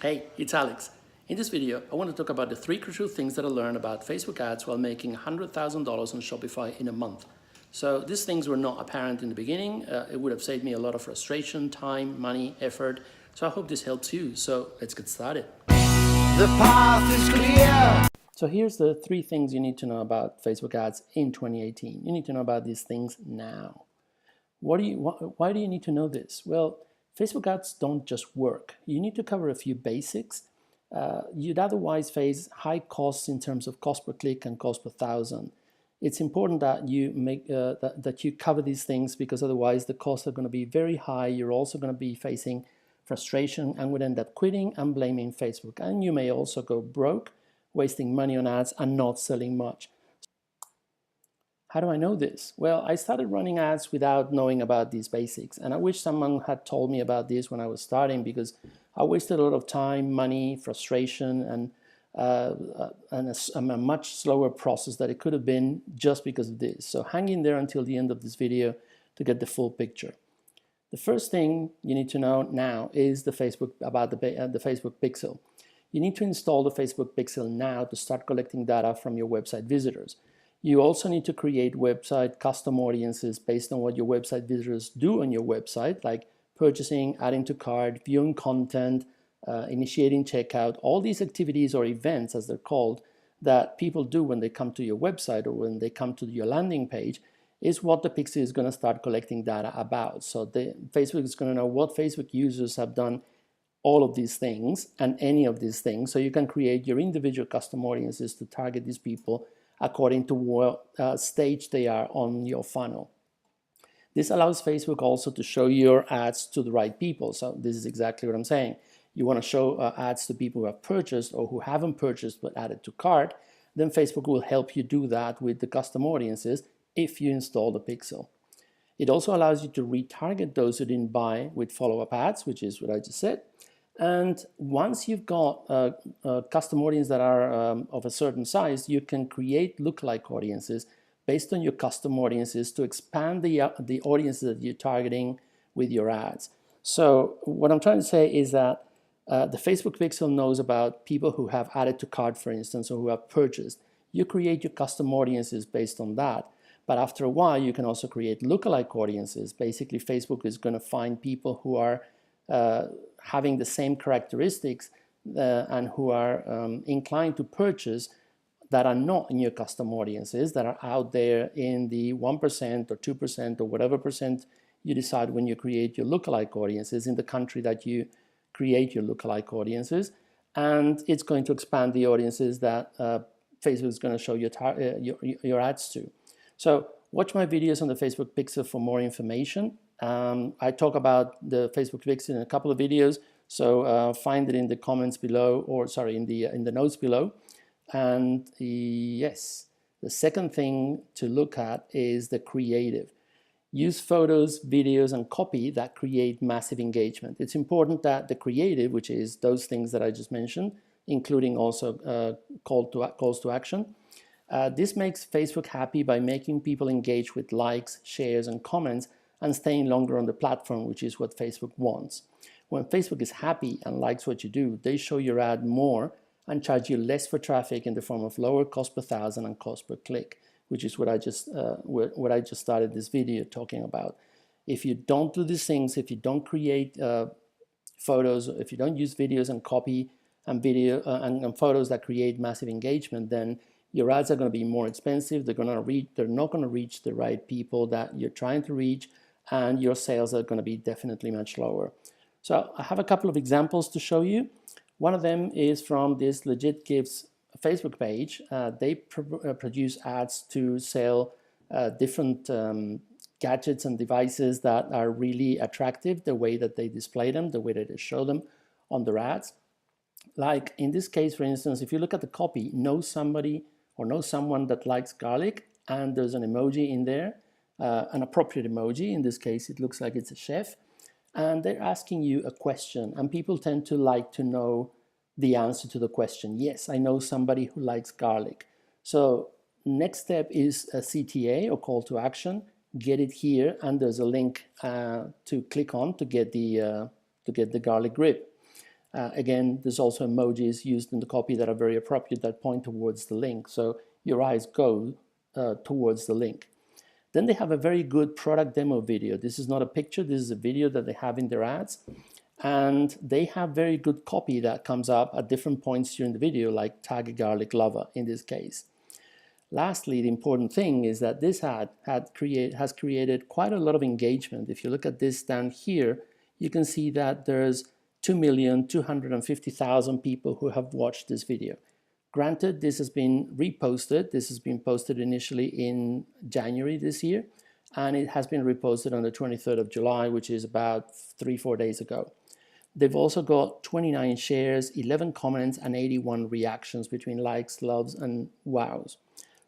Hey, it's Alex. In this video, I want to talk about the 3 crucial things that I learned about Facebook ads while making $100,000 on Shopify in a month. So these things were not apparent in the beginning. It would have saved me a lot of frustration, time, money, effort. So I hope this helps you. So let's get started. The path is clear. So here's the 3 things you need to know about Facebook ads in 2018. You need to know about these things now. Why do you need to know this? Well, Facebook ads don't just work. You need to cover a few basics. You'd otherwise face high costs in terms of cost per click and cost per thousand. It's important that you make that you cover these things, because otherwise the costs are going to be very high. You're also going to be facing frustration and would end up quitting and blaming Facebook. And you may also go broke, wasting money on ads and not selling much. How do I know this? Well, I started running ads without knowing about these basics, and I wish someone had told me about this when I was starting, because I wasted a lot of time, money, frustration, and a much slower process that it could have been just because of this. So hang in there until the end of this video to get the full picture. The first thing you need to know now is about the Facebook pixel. You need to install the Facebook pixel now to start collecting data from your website visitors. You also need to create website custom audiences based on what your website visitors do on your website, like purchasing, adding to cart, viewing content, initiating checkout. All these activities or events, as they're called, that people do when they come to your website or when they come to your landing page, is what the pixel is going to start collecting data about. So Facebook is going to know what Facebook users have done all of these things and any of these things. So you can create your individual custom audiences to target these people according to what stage they are on your funnel. This allows Facebook also to show your ads to the right people. So this is exactly what I'm saying. You want to show ads to people who have purchased or who haven't purchased but added to cart, then Facebook will help you do that with the custom audiences if you install the pixel. It also allows you to retarget those who didn't buy with follow-up ads, which is what I just said. And once you've got custom audiences that are of a certain size, you can create lookalike audiences based on your custom audiences to expand the audiences that you're targeting with your ads. So what I'm trying to say is that the Facebook pixel knows about people who have added to cart, for instance, or who have purchased. You create your custom audiences based on that. But after a while, you can also create lookalike audiences. Basically, Facebook is going to find people who are having the same characteristics and who are inclined to purchase that are not in your custom audiences, that are out there in the 1% or 2% or whatever percent you decide when you create your lookalike audiences in the country that you create your lookalike audiences. And it's going to expand the audiences that Facebook is going to show your ads to. So watch my videos on the Facebook pixel for more information. I talk about the Facebook pixel in a couple of videos, so find it in the comments below, or sorry, in the notes below. And yes, the second thing to look at is the creative. Use photos, videos, and copy that create massive engagement. It's important that the creative, which is those things that I just mentioned, including also calls to action, this makes Facebook happy by making people engage with likes, shares, and comments, and staying longer on the platform, which is what Facebook wants. When Facebook is happy and likes what you do, they show your ad more and charge you less for traffic in the form of lower cost per thousand and cost per click, which is what I just started this video talking about. If you don't do these things, if you don't create photos, if you don't use videos and copy and video and photos that create massive engagement, then your ads are going to be more expensive. They're not going to reach the right people that you're trying to reach, and your sales are going to be definitely much lower. So I have a couple of examples to show you. One of them is from this Legit Gifts Facebook page. They produce ads to sell different gadgets and devices that are really attractive, the way that they display them, the way that they show them on their ads. Like in this case, for instance, if you look at the copy, know somebody or know someone that likes garlic, and there's an emoji in there, an appropriate emoji. In this case, it looks like it's a chef, and they're asking you a question, and people tend to like to know the answer to the question. Yes, I know somebody who likes garlic. So next step is a CTA, or call to action. Get it here, and there's a link to click on to get the garlic grip. Again, there's also emojis used in the copy that are very appropriate that point towards the link. So your eyes go towards the link. Then they have a very good product demo video. This is not a picture, this is a video that they have in their ads. And they have very good copy that comes up at different points during the video, like tag a garlic lover in this case. Lastly, the important thing is that this ad has created quite a lot of engagement. If you look at this down here, you can see that there's 2,250,000 people who have watched this video. Granted, this has been reposted. This has been posted initially in January this year, and it has been reposted on the 23rd of July, which is about 3-4 days ago. They've also got 29 shares, 11 comments, and 81 reactions between likes, loves, and wows.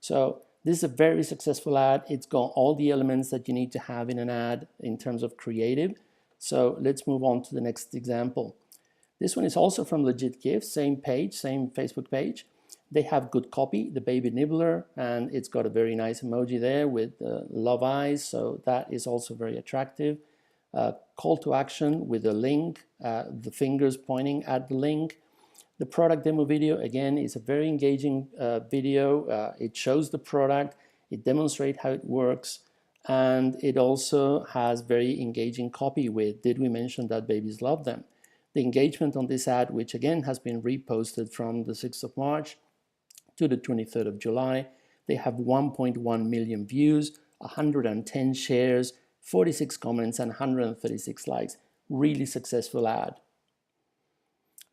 So this is a very successful ad. It's got all the elements that you need to have in an ad in terms of creative. So let's move on to the next example. This one is also from Legit Gifts, same page, same Facebook page. They have good copy, the baby nibbler, and it's got a very nice emoji there with love eyes, so that is also very attractive. Call to action with a link, the fingers pointing at the link. The product demo video, again, is a very engaging video. It shows the product, it demonstrates how it works, and it also has very engaging copy with, did we mention that babies love them? The engagement on this ad, which again has been reposted from the 6th of March to the 23rd of July, they have 1.1 million views, 110 shares, 46 comments, and 136 likes. Really successful ad.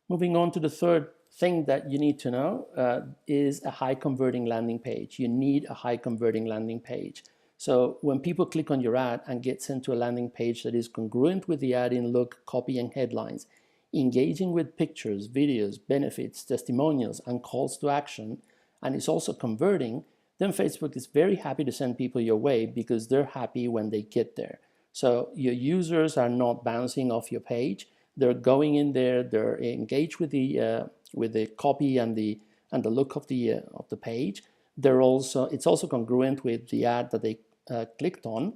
Moving on to the third thing that you need to know is a high converting landing page. You need a high converting landing page. So when people click on your ad and get sent to a landing page that is congruent with the ad in look, copy, and headlines, engaging with pictures, videos, benefits, testimonials, and calls to action, and it's also converting, then Facebook is very happy to send people your way because they're happy when they get there. So your users are not bouncing off your page. They're going in there, they're engaged with the copy and the look of the page. It's also congruent with the ad that they clicked on,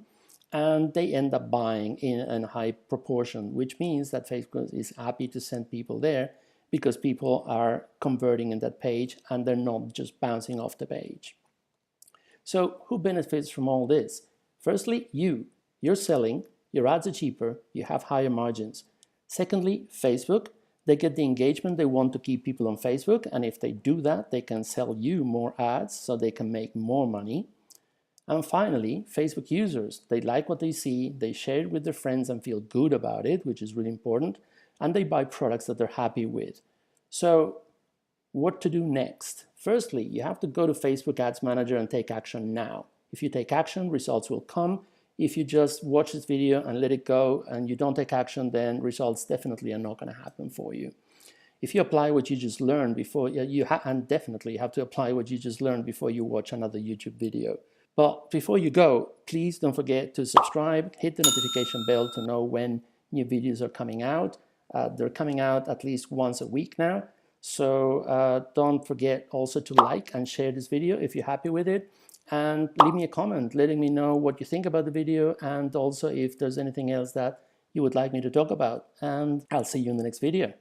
and they end up buying in a high proportion, which means that Facebook is happy to send people there because people are converting in that page and they're not just bouncing off the page. So who benefits from all this? Firstly, you're selling, your ads are cheaper, you have higher margins. Secondly, Facebook, they get the engagement they want to keep people on Facebook, and if they do that, they can sell you more ads so they can make more money. And finally, Facebook users, they like what they see, they share it with their friends and feel good about it, which is really important, and they buy products that they're happy with. So what to do next? Firstly, you have to go to Facebook Ads Manager and take action now. If you take action, results will come. If you just watch this video and let it go and you don't take action, then results definitely are not going to happen for you. If you apply what you just learned before, and definitely you have to apply what you just learned before you watch another YouTube video. But before you go, please don't forget to subscribe, hit the notification bell to know when new videos are coming out. They're coming out at least once a week now. So don't forget also to like and share this video if you're happy with it. And leave me a comment letting me know what you think about the video and also if there's anything else that you would like me to talk about. And I'll see you in the next video.